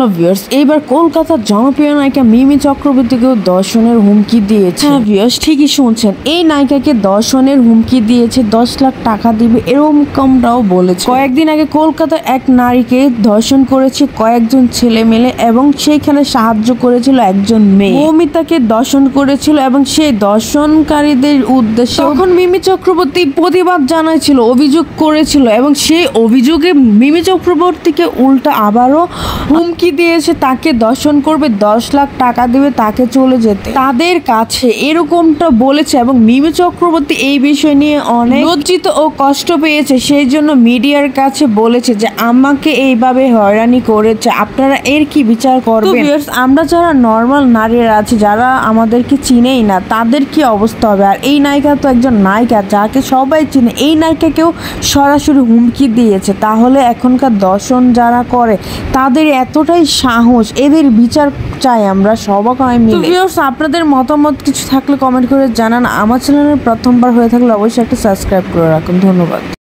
Hello viewers, এইবার কলকাতার জনপ্রিয় নায়িকা মিমি চক্রবর্তীকেও ধর্ষণের হুমকি দিয়েছে। হ্যাঁ ভিউয়ার্স, ঠিকই শুনছেন, এই নায়িকাকে ধর্ষণের হুমকি দিয়েছে, 10 লাখ টাকা দিবে এরকমটাও বলেছে। কয়েকদিন আগে কলকাতার এক নারীকে ধর্ষণ করেছে কয়েকজন ছেলে মিলে এবং সেইখানে সাহায্য করেছিল একজন মেয়ে। মৌমিতাকে ধর্ষণ করেছিল এবং সেই ধর্ষণকারীদের উদ্দেশ্যে তখন মিমি চক্রবর্তী প্রতিবাদ জানাইছিল, অভিযোগ করেছিল এবং সেই অভিযোগে মিমি চক্রবর্তীকে উল্টা আবারও হুমকি দিয়েছে, তাকে ধর্ষণ করবে, 10 লাখ টাকা দিবে তাকে চলে যেতে। তাদের কাছে এরকমটা বলেছে এবং মিমি চক্রবর্তী এই বিষয় নিয়ে অনেক লজ্জিত ও কষ্ট পেয়েছে। সেই জন্য মিডিয়ার কাছে বলেছে যে আমাকে এইভাবে হয়রানি করেছে, আপনারা এর কি বিচার করবেন? আমরা যারা নর্মাল নারীরা আছি, যারা আমাদেরকে চিনেই না, তাদের কি অবস্থা হবে? আর এই নায়িকা তো একজন নায়িকা যাকে সবাই চিনে, এই নায়িকাকেও সরাসরি হুমকি দিয়েছে। তাহলে এখনকার দর্শন যারা করে তাদের এতটাই সাহস, এদের বিচার চাই আমরা সবাই মিলে। ভিউয়ার্স, আপনাদের মতামত কিছু থাকলে কমেন্ট করে জানান। আমার চ্যানেলে প্রথমবার হয়ে থাকলে অবশ্যই একটা সাবস্ক্রাইব করে রাখুন। ধন্যবাদ।